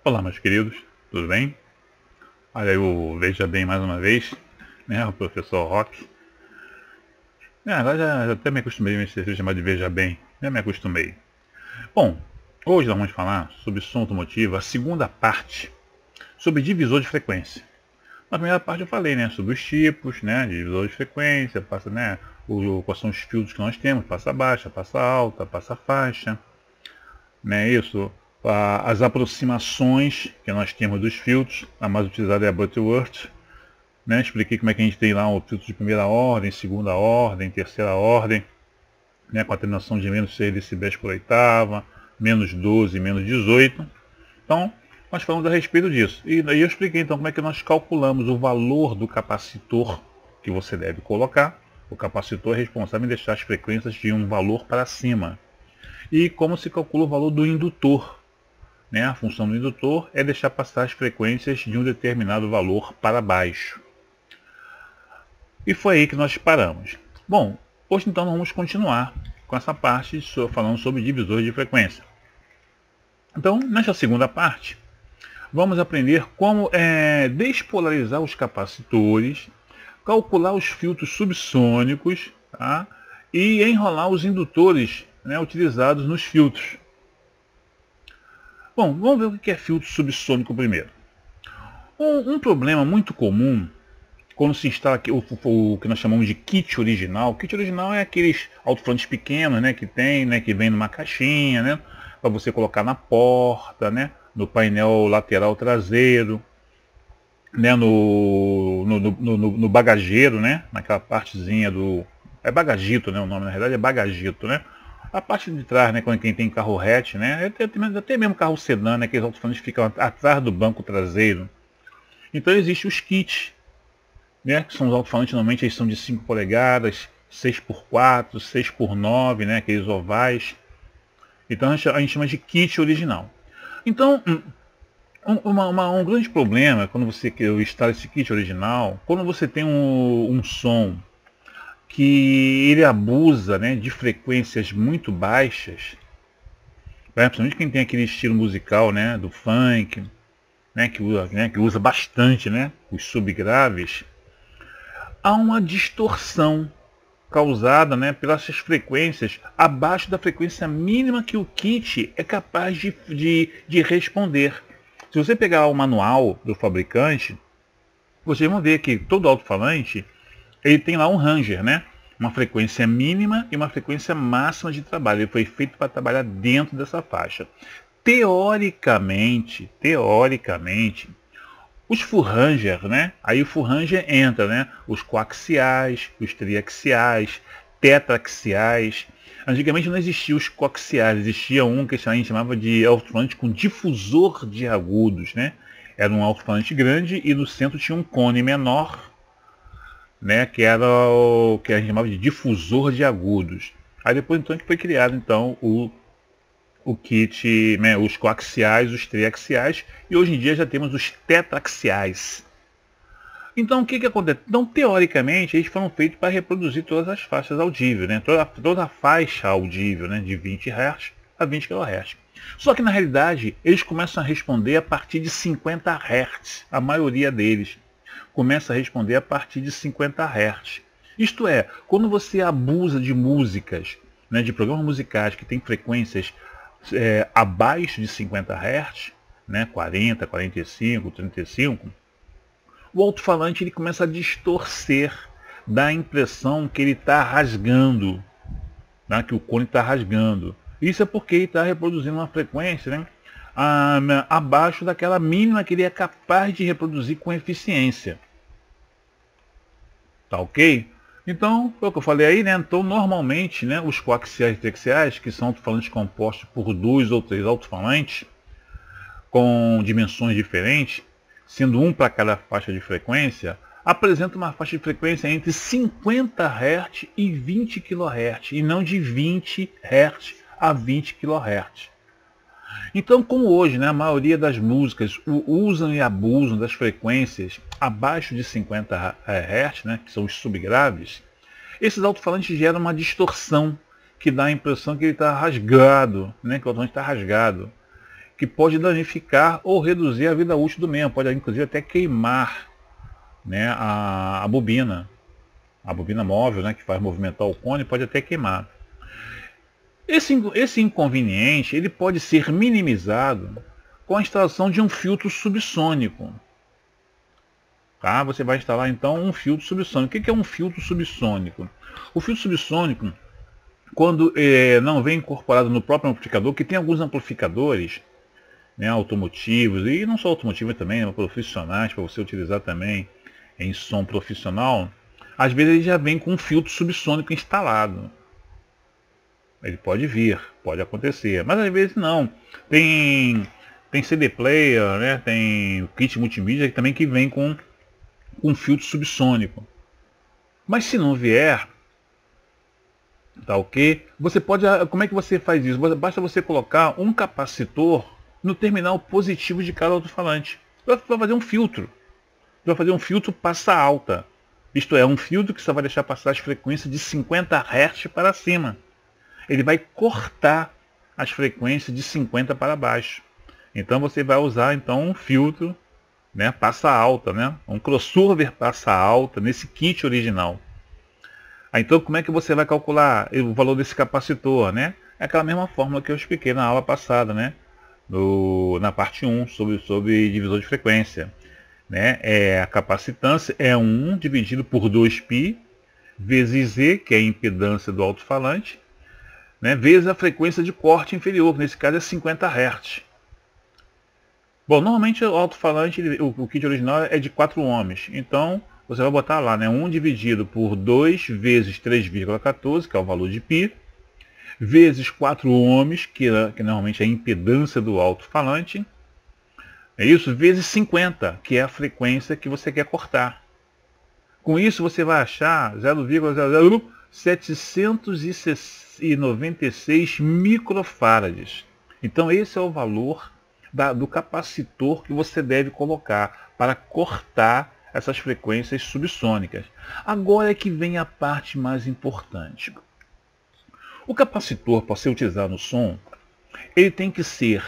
Olá, meus queridos, tudo bem? Olha, eu veja bem mais uma vez, né, o professor Rock. Agora já até me acostumei a ser chamado de Veja Bem, já me acostumei. Bom, hoje nós vamos falar sobre som automotivo, a segunda parte, sobre divisor de frequência. Na primeira parte eu falei, né, sobre os tipos, né, de divisor de frequência, passa, né, quais são os filtros que nós temos, passa baixa, passa alta, passa faixa, né, isso, as aproximações que nós temos dos filtros, a mais utilizada é a Butterworth, né? Expliquei como é que a gente tem lá o filtro de primeira ordem, segunda ordem, terceira ordem, né? Com a terminação de menos 6 decibéis por oitava, menos 12, menos 18. Então, nós falamos a respeito disso. E daí eu expliquei então como é que nós calculamos o valor do capacitor que você deve colocar. O capacitor é responsável em deixar as frequências de um valor para cima. E como se calcula o valor do indutor. Né? A função do indutor é deixar passar as frequências de um determinado valor para baixo. E foi aí que nós paramos. Bom, hoje então nós vamos continuar com essa parte falando sobre divisores de frequência. Então, nesta segunda parte, vamos aprender como despolarizar os capacitores, calcular os filtros subsônicos, tá? E enrolar os indutores, né, utilizados nos filtros. Bom, vamos ver o que é filtro subsônico primeiro. Um problema muito comum quando se instala o que nós chamamos de kit original. O kit original é aqueles alto-falantes pequenos, né, que tem, né, que vem numa caixinha, né, para você colocar na porta, né, no painel lateral traseiro, né, no bagageiro, né, naquela partezinha do... É bagagito, né, o nome na realidade é bagagito, né. A parte de trás, né, quando quem tem carro hatch, né, até mesmo carro sedã, né, aqueles alto-falantes ficam atrás do banco traseiro. Então existem os kits, né, que são os alto-falantes, normalmente eles são de 5 polegadas, 6x4, 6x9, né, aqueles ovais. Então a gente chama de kit original. Então, um grande problema quando você instala esse kit original, quando você tem um som que ele abusa, né, de frequências muito baixas, né, principalmente quem tem aquele estilo musical, né, do funk, né, que usa bastante, né, os subgraves, há uma distorção causada, né, pelas frequências abaixo da frequência mínima que o kit é capaz de responder. Se você pegar o manual do fabricante, vocês vão ver que todo alto-falante ele tem lá um ranger, né, uma frequência mínima e uma frequência máxima de trabalho. Ele foi feito para trabalhar dentro dessa faixa. Teoricamente, os full ranger, né? Aí o full ranger entra, né? Os coaxiais, os triaxiais, tetraxiais. Antigamente não existiam os coaxiais, existia um que a gente chamava de alto-falante com difusor de agudos, né? Era um alto-falante grande e no centro tinha um cone menor, né? Que era o que a gente chamava de difusor de agudos. Aí depois então que foi criado então o kit, né, os coaxiais, os triaxiais, e hoje em dia já temos os tetraxiais. Então o que acontece? Então, teoricamente, eles foram feitos para reproduzir todas as faixas audíveis, né? toda a faixa audível, né? De 20 Hz a 20 kHz. Só que na realidade eles começam a responder a partir de 50 Hz, a maioria deles começa a responder a partir de 50 Hz. Isto é, quando você abusa de músicas, né, de programas musicais que têm frequências abaixo de 50 Hz, né, 40, 45, 35, o alto-falante ele começa a distorcer, dá a impressão que ele está rasgando, né, que o cone está rasgando. Isso é porque ele está reproduzindo uma frequência, né, abaixo daquela mínima que ele é capaz de reproduzir com eficiência. Tá ok? Então, foi o que eu falei aí, né? Então, normalmente, né, os coaxiais e triaxiais, que são alto-falantes compostos por 2 ou 3 alto-falantes, com dimensões diferentes, sendo um para cada faixa de frequência, apresentam uma faixa de frequência entre 50 Hz e 20 kHz, e não de 20 Hz a 20 kHz. Então, como hoje, né, a maioria das músicas usam e abusam das frequências abaixo de 50 Hz, né, que são os subgraves, esses alto-falantes geram uma distorção que dá a impressão que ele está rasgado, né, que o alto-falante está rasgado. que pode danificar ou reduzir a vida útil do mesmo, pode inclusive até queimar, né, a bobina móvel, né, que faz movimentar o cone, pode até queimar. Esse inconveniente ele pode ser minimizado com a instalação de um filtro subsônico. Tá? Você vai instalar então um filtro subsônico. O que é um filtro subsônico? O filtro subsônico, quando não vem incorporado no próprio amplificador, que tem alguns amplificadores, né, automotivos, e não só automotivos também, né, profissionais, para você utilizar também em som profissional, às vezes ele já vem com um filtro subsônico instalado. Ele pode vir, pode acontecer, mas às vezes não. Tem CD player, né, tem kit multimídia também que vem com filtro subsônico. Mas se não vier, tá ok? Você pode, como é que você faz isso? Basta você colocar um capacitor no terminal positivo de cada alto-falante. Vai fazer um filtro. Vai fazer um filtro passa alta. Isto é, um filtro que só vai deixar passar as frequências de 50 Hz para cima. Ele vai cortar as frequências de 50 para baixo. Então você vai usar então um filtro, né, passa alta, né, um crossover passa alta nesse kit original. Então como é que você vai calcular o valor desse capacitor, né? É aquela mesma fórmula que eu expliquei na aula passada, né, na parte 1 sobre divisor de frequência, né? A capacitância é 1 dividido por 2π vezes Z, que é a impedância do alto-falante, né, vezes a frequência de corte inferior, que nesse caso é 50 Hz. Bom, normalmente o alto-falante, o kit original é de 4 ohms, então você vai botar lá, né, 1 dividido por 2 vezes 3,14, que é o valor de π, vezes 4 ohms, que normalmente é a impedância do alto-falante, é isso, vezes 50, que é a frequência que você quer cortar. Com isso você vai achar 0,796 microfarads. Então esse é o valor do capacitor que você deve colocar para cortar essas frequências subsônicas. Agora é que vem a parte mais importante. O capacitor, para ser utilizado no som, ele tem que ser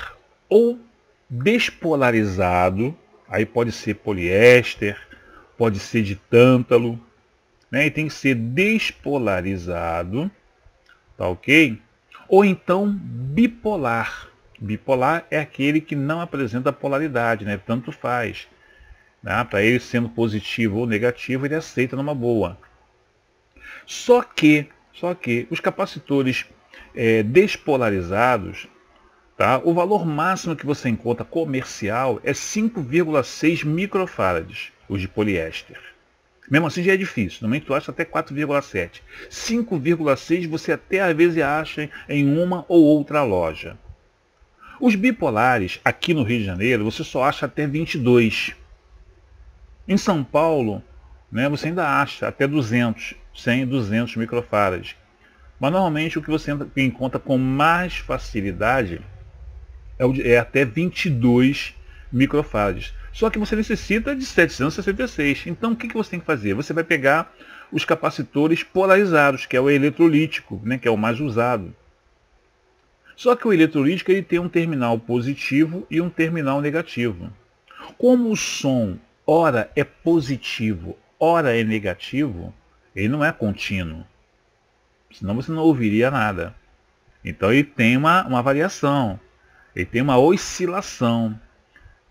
ou despolarizado, aí pode ser poliéster, pode ser de tântalo, né? E tem que ser despolarizado, tá ok? Ou então bipolar. Bipolar é aquele que não apresenta polaridade, né? Tanto faz. Né? Para ele sendo positivo ou negativo, ele aceita numa boa. Só que os capacitores despolarizados, tá? O valor máximo que você encontra comercial é 5,6 microfarads, os de poliéster. Mesmo assim já é difícil, normalmente tu acha até 4,7. 5,6 você até às vezes acha em uma ou outra loja. Os bipolares, aqui no Rio de Janeiro, você só acha até 22. Em São Paulo, né, você ainda acha até 200, 100, 200 microfarads. Mas normalmente o que você encontra com mais facilidade é até 22 microfarads. Só que você necessita de 766. Então o que você tem que fazer? Você vai pegar os capacitores polarizados, que é o eletrolítico, né, que é o mais usado. Só que o eletrolítico ele tem um terminal positivo e um terminal negativo. Como o som ora é positivo, ora é negativo, ele não é contínuo. Senão você não ouviria nada. Então ele tem uma variação, ele tem uma oscilação.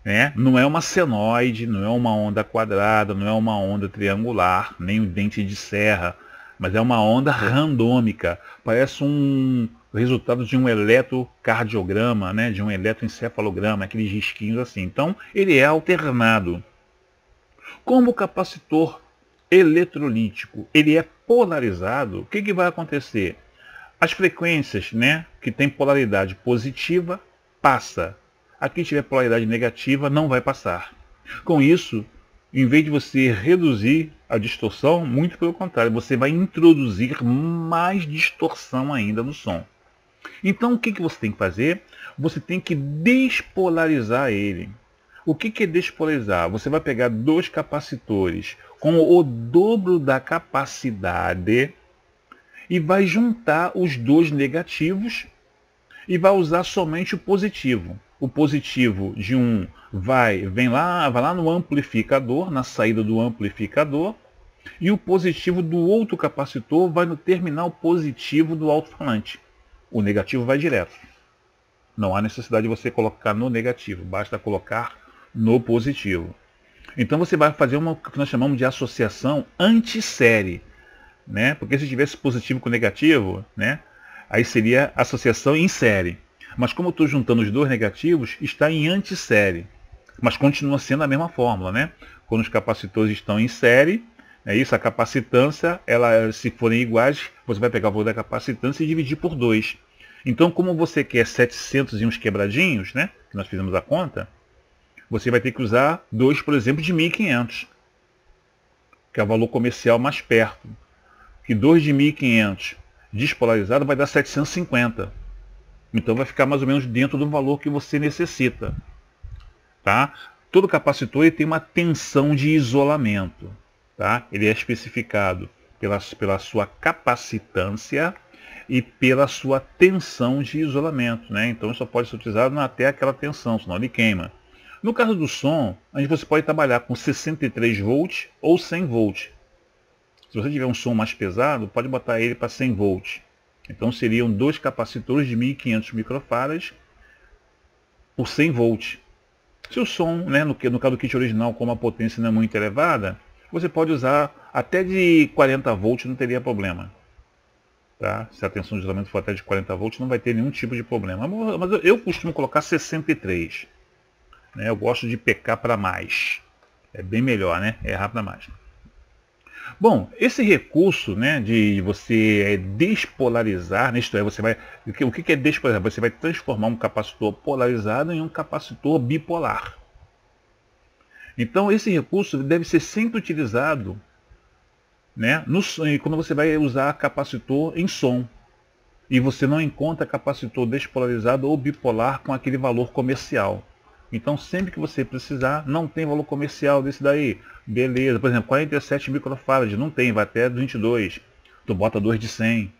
Né? Não é uma senoide, não é uma onda quadrada, não é uma onda triangular, nem um dente de serra, mas é uma onda randômica. Parece um resultado de um eletrocardiograma, né? De um eletroencefalograma, aqueles risquinhos assim. Então, ele é alternado. Como o capacitor eletrolítico ele é polarizado, o que vai acontecer? As frequências, né, que tem polaridade positiva, passa. Aqui tiver polaridade negativa, não vai passar. Com isso, em vez de você reduzir a distorção, muito pelo contrário, você vai introduzir mais distorção ainda no som. Então o que você tem que fazer? Você tem que despolarizar ele. O que é despolarizar? Você vai pegar dois capacitores com o dobro da capacidade e vai juntar os dois negativos e vai usar somente o positivo. o positivo de um vai lá no amplificador, na saída do amplificador, e o positivo do outro capacitor vai no terminal positivo do alto-falante. O negativo vai direto. Não há necessidade de você colocar no negativo, basta colocar no positivo. Então você vai fazer o que nós chamamos de associação antissérie, né? Porque se tivesse positivo com negativo, né? Aí seria associação em série. Mas como eu estou juntando os dois negativos, está em antissérie. Mas continua sendo a mesma fórmula, né? Quando os capacitores estão em série, é isso, a capacitância, se forem iguais, você vai pegar o valor da capacitância e dividir por 2. Então, como você quer 700 e uns quebradinhos, né? Que nós fizemos a conta, você vai ter que usar 2, por exemplo, de 1.500, que é o valor comercial mais perto. Que 2 de 1.500 despolarizado vai dar 750. Então vai ficar mais ou menos dentro do valor que você necessita. Tá? Todo capacitor ele tem uma tensão de isolamento. Tá? Ele é especificado pela sua capacitância e pela sua tensão de isolamento. Né? Então só pode ser utilizado até aquela tensão, senão ele queima. No caso do som, você pode trabalhar com 63 volts ou 100 volts. Se você tiver um som mais pesado, pode botar ele para 100 volts. Então seriam 2 capacitores de 1.500 microfarads por 100 volts. Se o som, né, no caso do kit original, como a potência não é muito elevada, você pode usar até de 40 volts, não teria problema. Tá? Se a tensão de isolamento for até de 40 volts, não vai ter nenhum tipo de problema. Mas eu costumo colocar 63. Né? Eu gosto de pecar para mais. É bem melhor, né? Errar para mais. Bom, esse recurso, né, de você despolarizar, né, isto é, o que é despolarizar? Você vai transformar um capacitor polarizado em um capacitor bipolar. Então esse recurso deve ser sempre utilizado, né, quando você vai usar capacitor em som. E você não encontra capacitor despolarizado ou bipolar com aquele valor comercial. Então sempre que você precisar, não tem valor comercial desse daí. Beleza, por exemplo, 47 microfarads, não tem, vai até 22. Tu bota 2 de 100,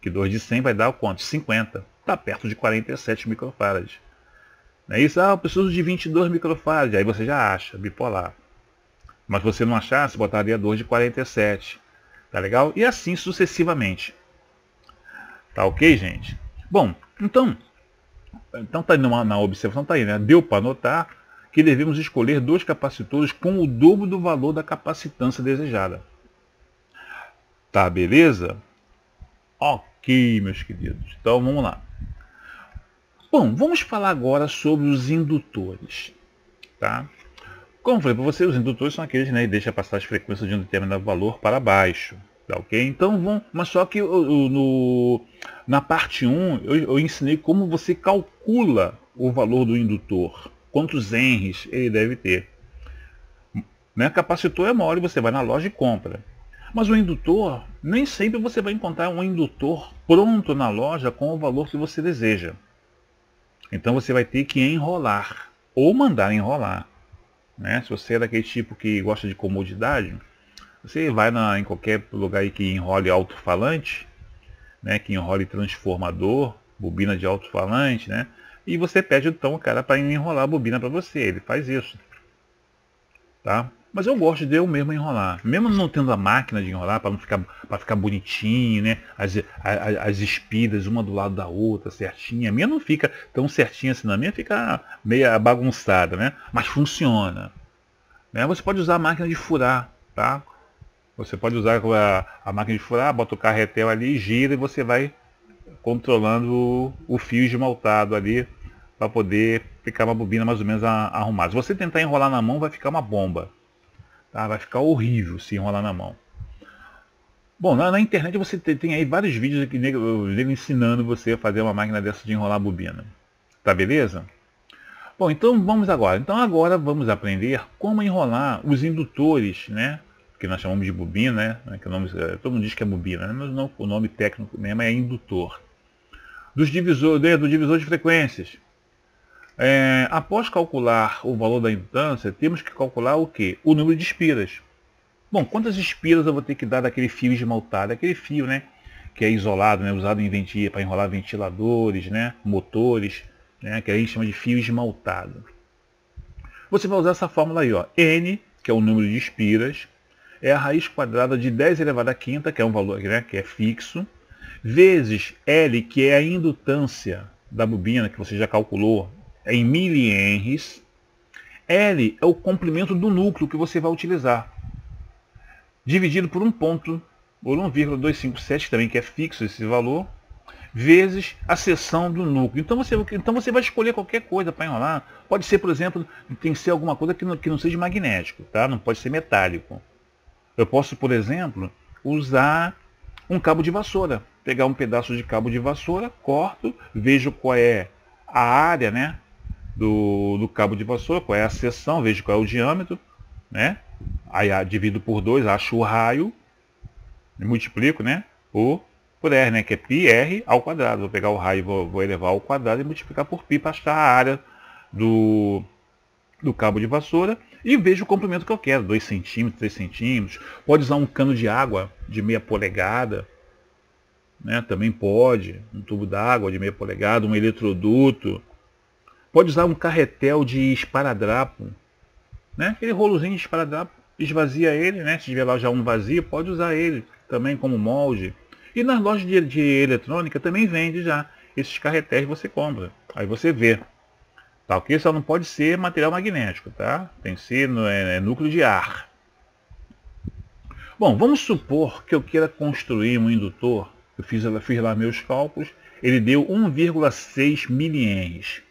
que 2 de 100 vai dar o quanto? 50. Está perto de 47 microfarads. Não é isso? Ah, eu preciso de 22 microfarads, aí você já acha, bipolar. Mas se você não achar, você botaria 2 de 47. Tá legal? E assim sucessivamente. Tá ok, gente? Bom, então tá na observação, tá aí, né? Deu para notar que devemos escolher 2 capacitores com o dobro do valor da capacitância desejada. Tá, beleza? Ok, meus queridos. Então vamos lá. Bom, vamos falar agora sobre os indutores. Tá? Como eu falei para você, os indutores são aqueles, né, que deixam passar as frequências de um determinado valor para baixo. Tá, ok? Então mas só que na parte 1 eu ensinei como você calcula o valor do indutor. Quantos henries ele deve ter. Né? Capacitor é mole, você vai na loja e compra. Mas o indutor, nem sempre você vai encontrar um indutor pronto na loja com o valor que você deseja. Então você vai ter que enrolar, ou mandar enrolar. Né? Se você é daquele tipo que gosta de comodidade, você vai em qualquer lugar aí que enrole alto-falante, né? Que enrole transformador, bobina de alto-falante, né? E você pede então o cara para enrolar a bobina para você, ele faz isso. Tá? Mas eu gosto de eu mesmo enrolar, mesmo não tendo a máquina de enrolar, para ficar bonitinho, né? As espidas uma do lado da outra, certinha. A minha não fica tão certinha assim, a minha fica meio bagunçada, né? Mas funciona. Né? Você pode usar a máquina de furar, tá? Você pode usar a máquina de furar, bota o carretel ali, gira e você vai controlando o fio esmaltado ali para poder ficar uma bobina mais ou menos arrumada. Se você tentar enrolar na mão, vai ficar uma bomba. Tá? Vai ficar horrível se enrolar na mão. Bom, na internet você tem aí vários vídeos aqui dele ensinando você a fazer uma máquina dessa de enrolar a bobina. Tá beleza? Bom, então vamos agora. Então agora vamos aprender como enrolar os indutores, né? Que nós chamamos de bobina, né? Que todo mundo diz que é bobina, né? Mas não, o nome técnico mesmo é indutor. Do divisor de frequências. Após calcular o valor da indutância, temos que calcular o quê? O número de espiras. Bom, quantas espiras eu vou ter que dar daquele fio esmaltado? Aquele fio, né, que é isolado, né, usado em para enrolar ventiladores, né, motores, né, que a gente chama de fio esmaltado. Você vai usar essa fórmula aí, ó. N, que é o número de espiras, é a raiz quadrada de 10 elevado à quinta, que é um valor, né, que é fixo, vezes L, que é a indutância da bobina, que você já calculou, é em milihenries. L é o comprimento do núcleo que você vai utilizar, dividido por um ponto, por 1,257, também que é fixo esse valor, vezes a seção do núcleo. Então você vai escolher qualquer coisa para enrolar. Pode ser, por exemplo, tem que ser alguma coisa que não seja magnético, tá? Não pode ser metálico. Eu posso, por exemplo, usar um cabo de vassoura. Pegar um pedaço de cabo de vassoura, corto, vejo qual é a área, né, do cabo de vassoura, qual é a seção, vejo qual é o diâmetro, né? Aí divido por 2, acho o raio, multiplico, né, por R, né, que é πr ao quadrado. Vou pegar o raio, vou elevar ao quadrado e multiplicar por π para achar a área do cabo de vassoura e vejo o comprimento que eu quero, 2 centímetros, 3 centímetros. Pode usar um cano de água de meia polegada, né, também pode, um tubo d'água de meia polegada, um eletroduto. Pode usar um carretel de esparadrapo, né, aquele rolozinho de esparadrapo, esvazia ele, né, se tiver lá já um vazio, pode usar ele também como molde. E nas lojas de eletrônica também vende já esses carretéis, você compra, aí você vê. Tá, ok? Só não pode ser material magnético, tá? Tem que ser núcleo de ar. Bom, vamos supor que eu queira construir um indutor. Eu fiz lá meus cálculos. Ele deu 1,6 milihenries.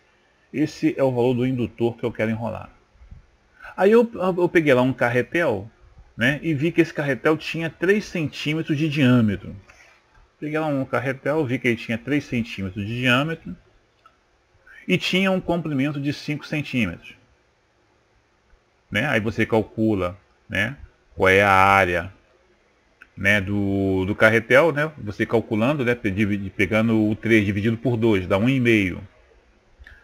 Esse é o valor do indutor que eu quero enrolar. Aí eu peguei lá um carretel, né? E vi que esse carretel tinha 3 centímetros de diâmetro. Peguei lá um carretel, vi que ele tinha 3 centímetros de diâmetro. E tinha um comprimento de 5 centímetros. Né? Aí você calcula, né, qual é a área, né, do carretel, né? Você calculando, né, pegando o 3 dividido por 2, dá 1,5.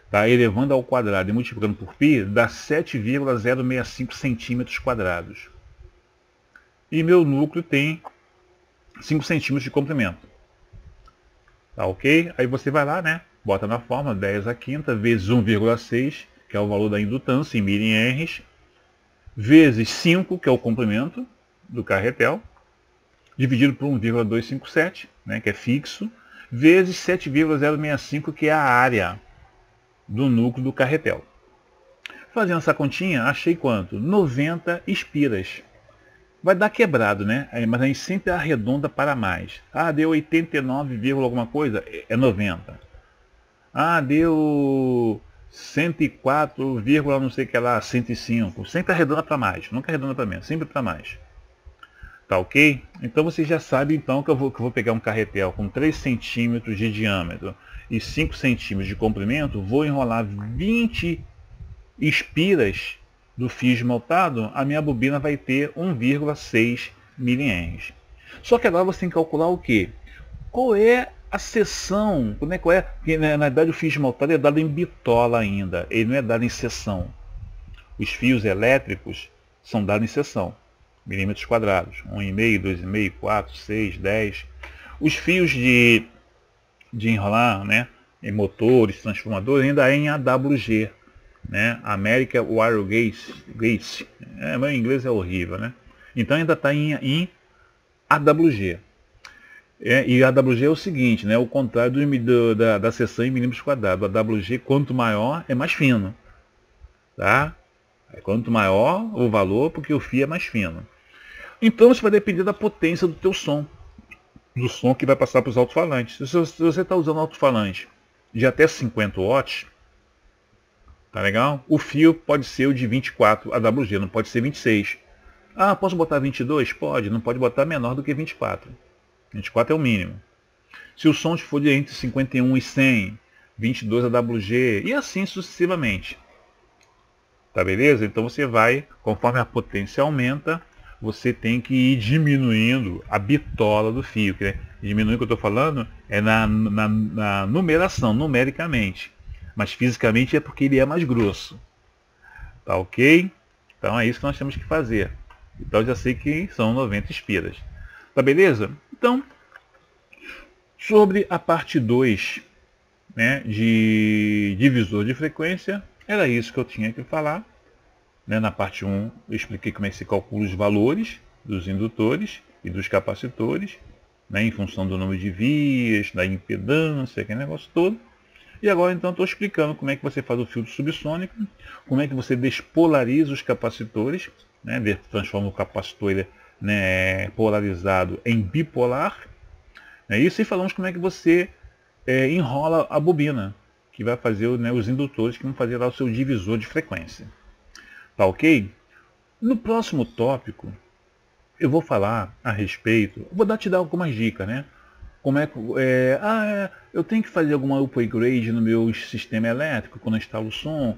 Tá? Elevando ao quadrado e multiplicando por π, dá 7,065 centímetros quadrados. E meu núcleo tem 5 centímetros de comprimento. Tá, ok? Aí você vai lá, né? Bota na fórmula 10 à quinta vezes 1,6, que é o valor da indutância em milihenries, vezes 5, que é o comprimento do carretel, dividido por 1,257, né, que é fixo, vezes 7,065, que é a área do núcleo do carretel. Fazendo essa continha, achei quanto? 90 espiras. Vai dar quebrado, né? Mas a gente sempre arredonda para mais. Ah, deu 89, alguma coisa? É 90. Ah, deu 104, não sei o que lá, 105. Sempre arredonda para mais, nunca arredonda para menos, sempre para mais. Tá ok? Então você já sabe então que eu vou pegar um carretel com 3 centímetros de diâmetro e 5 centímetros de comprimento, vou enrolar 20 espiras do fio esmaltado, a minha bobina vai ter 1,6 milihenries. Só que agora você tem que calcular o quê? Qual é a seção? Qual é? Porque, na verdade o fio esmaltado é dado em bitola ainda, ele não é dado em seção. Os fios elétricos são dados em seção, milímetros quadrados, 1,5, 2,5, 4, 6, 10. Os fios de enrolar, né, em motores, transformadores, ainda é em AWG, né, American Wire Gauge. Meu inglês é horrível, né? Então ainda está em AWG. E AWG é o seguinte, né, o contrário da seção em milímetros quadrados. A AWG, quanto maior, é mais fino. Tá? Quanto maior o valor, porque o fio é mais fino. Então isso vai depender da potência do teu som. Do som que vai passar para os alto-falantes. Se você está usando alto-falante de até 50 watts, tá legal? O fio pode ser o de 24 AWG, não pode ser 26. Ah, posso botar 22? Pode, não pode botar menor do que 24. 24 é o mínimo. Se o som for de entre 51 e 100, 22 AWG, e assim sucessivamente. Tá beleza? Então você vai, conforme a potência aumenta, você tem que ir diminuindo a bitola do fio. Diminuir o que eu estou falando é na numeração, numericamente. Mas fisicamente é porque ele é mais grosso. Tá ok? Então é isso que nós temos que fazer. Então eu já sei que são 90 espiras. Tá beleza? Então, sobre a parte 2 né, de divisor de frequência. Era isso que eu tinha que falar. Né? Na parte 1 eu expliquei como é que se calcula os valores dos indutores e dos capacitores, né, em função do número de vias, da impedância, aquele negócio todo. E agora então estou explicando como é que você faz o filtro subsônico, como é que você despolariza os capacitores, né, transforma o capacitor, né, polarizado em bipolar. É isso, e falamos como é que você enrola a bobina, que vai fazer, né, os indutores que vão fazer lá o seu divisor de frequência. Tá ok? No próximo tópico, eu vou falar a respeito, vou te dar algumas dicas, né? Como é que eu tenho que fazer alguma upgrade no meu sistema elétrico quando eu instalo o som?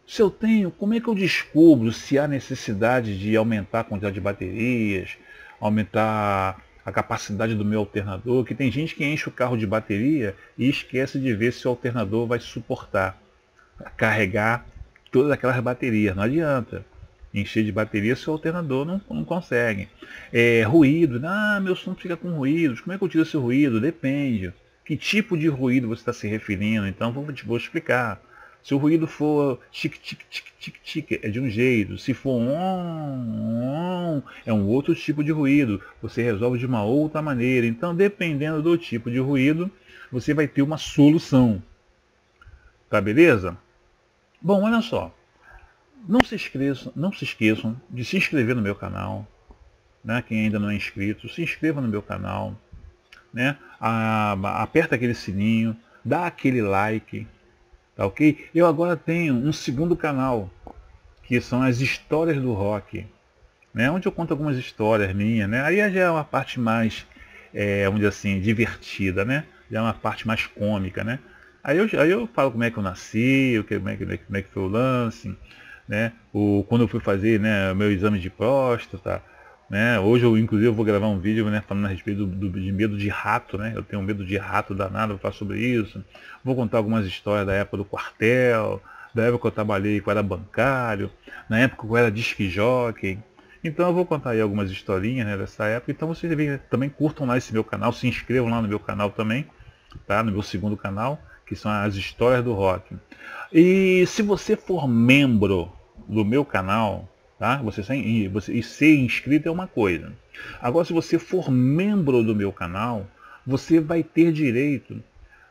Se eu tenho, como é que eu descubro se há necessidade de aumentar a quantidade de baterias, aumentar a capacidade do meu alternador? Que tem gente que enche o carro de bateria e esquece de ver se o alternador vai suportar carregar todas aquelas baterias. Não adianta encher de bateria se o alternador não consegue. Ruído, meu som fica com ruídos. Como é que eu tiro esse ruído? Depende. Que tipo de ruído você está se referindo? Então vou explicar. Se o ruído for tic tic tic tic tic, é de um jeito. Se for on, é um outro tipo de ruído. Você resolve de uma outra maneira. Então, dependendo do tipo de ruído, você vai ter uma solução. Tá beleza? Bom, olha só. Não se esqueçam de se inscrever no meu canal, né? Quem ainda não é inscrito, se inscreva no meu canal, né? Aperta aquele sininho, dá aquele like, tá ok? Eu agora tenho um segundo canal, que são as histórias do rock, né? Onde eu conto algumas histórias minhas, né? Aí já é uma parte mais, vamos dizer assim, divertida, né? Já é uma parte mais cômica, né? Aí eu falo como é que eu nasci, como é que foi o lance, né? Quando eu fui fazer, né, meu exame de próstata, né? Hoje eu inclusive vou gravar um vídeo, né, falando a respeito de medo de rato, né? Eu tenho medo de rato danado, vou falar sobre isso. Vou contar algumas histórias da época do quartel, da época que eu trabalhei, que eu era bancário, na época que eu era disc jockey. Então eu vou contar aí algumas historinhas, né, dessa época. Então vocês também curtam lá esse meu canal, se inscrevam lá no meu canal também, tá? No meu segundo canal, que são as histórias do rock. E se você for membro do meu canal, tá? Você ser inscrito é uma coisa. Agora, se você for membro do meu canal, você vai ter direito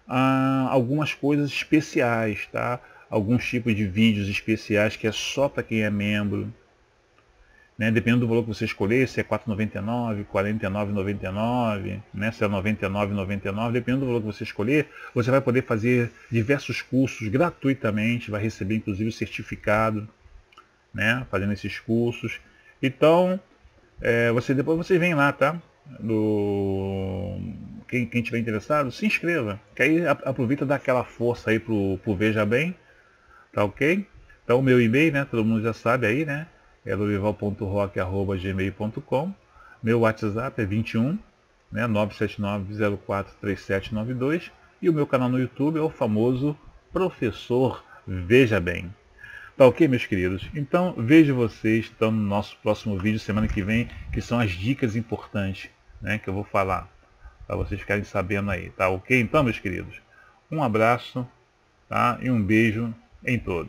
a algumas coisas especiais, tá? Alguns tipos de vídeos especiais que é só para quem é membro. Né? Dependendo do valor que você escolher, se é R$ 4,99, R$ 49,99, né? Se é R$ 99,99, dependendo do valor que você escolher, você vai poder fazer diversos cursos gratuitamente, vai receber inclusive o certificado, né? Fazendo esses cursos. Então, depois você vem lá, tá? Quem tiver interessado, se inscreva, que aí aproveita e dá aquela força aí pro Veja Bem, tá ok? Então o meu e-mail, né? Todo mundo já sabe aí, né? É lorival.rock@gmail.com. Meu WhatsApp é 21, né, 979043792. E o meu canal no YouTube é o famoso Professor Veja Bem. Tá ok, meus queridos? Então vejo vocês então, no nosso próximo vídeo semana que vem, que são as dicas importantes, né, que eu vou falar, para vocês ficarem sabendo aí. Tá ok? Então, meus queridos, um abraço, tá? E um beijo em todos.